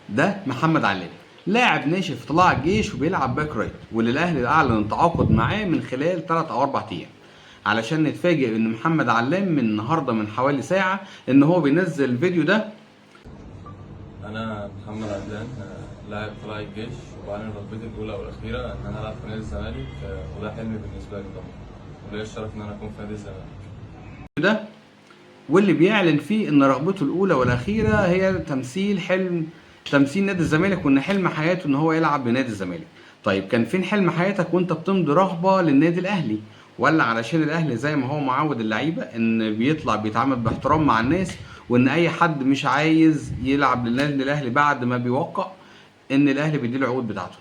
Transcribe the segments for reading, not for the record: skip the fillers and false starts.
ده محمد علام، لاعب ناشئ في طلائع الجيش وبيلعب باك رايت، واللي الاهلي اعلن التعاقد معاه من خلال 3 او 4 ايام. علشان نتفاجئ ان محمد علام من النهارده من حوالي ساعه ان هو بينزل الفيديو ده. أنا محمد عدلان، لاعب طلائع الجيش، وبعلن رغبتي الأولى والأخيرة إن أنا ألعب في نادي الزمالك، وده حلمي بالنسبة لي طبعا، وليا الشرف إن أنا أكون في نادي الزمالك. ده واللي بيعلن فيه ان رغبته الاولى والاخيره هي تمثيل نادي الزمالك، وان حلم حياته ان هو يلعب بنادي الزمالك. طيب كان فين حلم حياتك وانت بتمضي رغبه للنادي الاهلي؟ ولا علشان الاهلي زي ما هو معود اللعيبه ان بيطلع بيتعامل باحترام مع الناس، وان اي حد مش عايز يلعب للنادي الاهلي بعد ما بيوقع ان الاهلي بيديله العقود بتاعته؟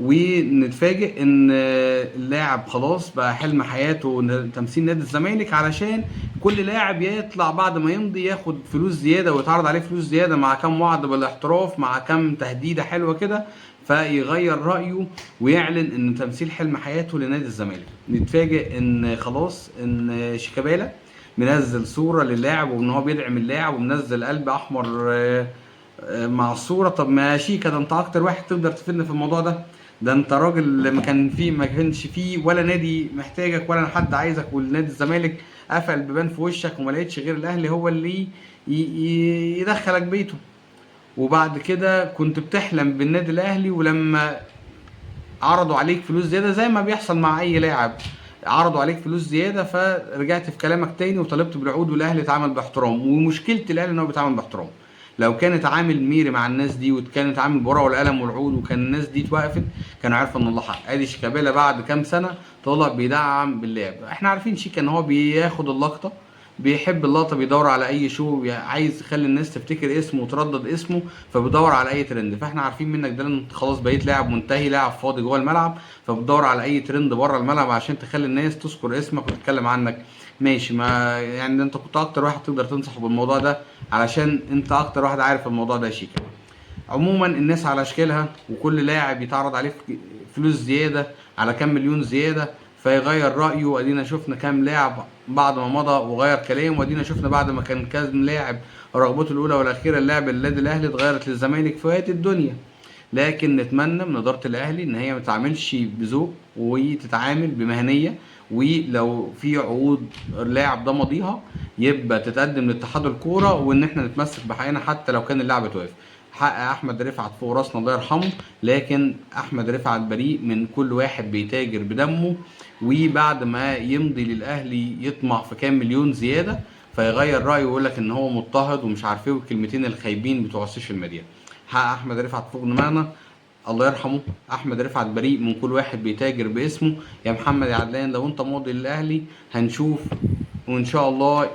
ونتفاجئ ان اللاعب خلاص بقى حلم حياته تمثيل نادي الزمالك، علشان كل لاعب يطلع بعد ما يمضي ياخد فلوس زياده ويتعرض عليه فلوس زياده مع كام وعد بالاحتراف مع كام تهديده حلوه كده، فيغير رايه ويعلن ان تمثيل حلم حياته لنادي الزمالك. نتفاجئ ان خلاص ان شيكابالا منزل صوره للاعب وان هو بيدعم اللاعب ومنزل قلب احمر مع الصوره. طب ما شيكا، ده انت اكتر واحد تقدر تفيدنا في الموضوع ده. ده انت راجل ما كانش فيه ولا نادي محتاجك ولا حد عايزك، والنادي الزمالك قفل بيبان في وشك وما لقيتش غير الاهلي هو اللي يدخلك بيته. وبعد كده كنت بتحلم بالنادي الاهلي، ولما عرضوا عليك فلوس زياده زي ما بيحصل مع اي لاعب، عرضوا عليك فلوس زياده فرجعت في كلامك تاني وطلبت بالعقود، والاهلي اتعامل باحترام. ومشكله الاهلي ان هو بيتعامل باحترام. لو كانت عامل ميري مع الناس دي وكانت عامل بورقه والقلم والعقود وكان الناس دي اتوقفت، كانوا عارفوا ان الله حق. ادي شيكابالا بعد كام سنه طلع بيدعم باللعب. احنا عارفين شيكا ان هو بياخد اللقطه، بيحب اللقطه، بيدور على اي شو، عايز يخلي الناس تفتكر اسمه وتردد اسمه، فبيدور على اي ترند. فاحنا عارفين منك ده انت خلاص بقيت لاعب منتهي، لاعب فاضي جوه الملعب، فبتدور على اي ترند بره الملعب عشان تخلي الناس تذكر اسمك وتتكلم عنك. ماشي، ما يعني انت كنت اكتر واحد تقدر تنصحه بالموضوع ده، علشان انت اكتر واحد عارف الموضوع ده يا شيكا. عموما الناس على اشكالها، وكل لاعب يتعرض عليه فلوس زياده على كام مليون زياده فيغير رايه. وادينا شفنا كام لاعب بعد ما مضى وغير كلامه، وادينا شفنا بعد ما كان كام لاعب رغبته الاولى والاخيره اللاعب النادي الاهلي اتغيرت للزمالك في الدنيا. لكن نتمنى من اداره الاهلي ان هي ما تتعاملش بذوق وتتعامل بمهنيه، ولو في عقود اللاعب ده ماضيها يبقى تتقدم لاتحاد الكوره، وان احنا نتمسك بحقنا حتى لو كان اللاعب اتوقف. حق احمد رفعت فوق راسنا الله يرحمه، لكن احمد رفعت بريء من كل واحد بيتاجر بدمه، وبعد ما يمضي للاهلي يطمع في كام مليون زياده فيغير رايه ويقول لك ان هو مضطهد ومش عارف ايه، والكلمتين الخايبين بتوع السوشيال ميديا. حق احمد رفعت فوق دماغنا الله يرحمه. احمد رفعت بريء من كل واحد بيتاجر باسمه. يا محمد يا عدلان، لو انت ماضي للاهلي هنشوف، وان شاء الله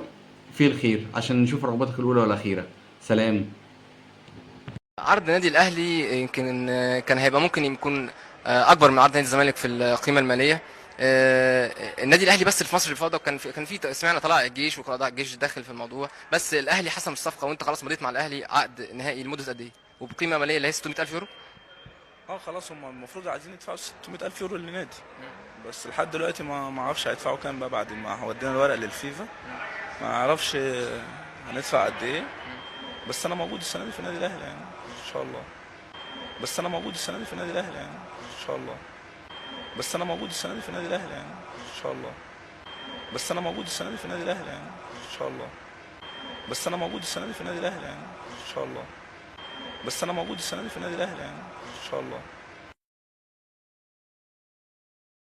في الخير عشان نشوف رغبتك الاولى والاخيره. سلام. عرض النادي الاهلي يمكن كان هيبقى ممكن يكون اكبر من عرض نادي الزمالك في القيمه الماليه. النادي الاهلي بس في مصر اللي فاضل كان في سمعنا طلائع الجيش وطلائع الجيش داخل في الموضوع، بس الاهلي حسم الصفقه وانت خلاص مضيت مع الاهلي عقد نهائي لمده قد ايه وبقيمه ماليه اللي هي 600000 يورو. اه خلاص، هم المفروض عايزين يدفعوا 600,000 يورو للنادي، بس لحد دلوقتي ما اعرفش هيدفعوا كام بقى بعد ما ودينا الورق للفيفا. ما اعرفش هندفع قد ايه، بس انا موجود السنه دي في النادي الاهلي يعني ان شاء الله. بس انا موجود السنه دي في النادي الاهلي يعني ان شاء الله. بس انا موجود السنه دي في النادي الاهلي يعني ان شاء الله. بس انا موجود السنه دي في النادي الاهلي يعني ان شاء الله. بس انا موجود السنه دي في النادي الاهلي يعني ان شاء الله. بس انا موجود السنه دي في النادي الاهلي يعني ان شاء الله.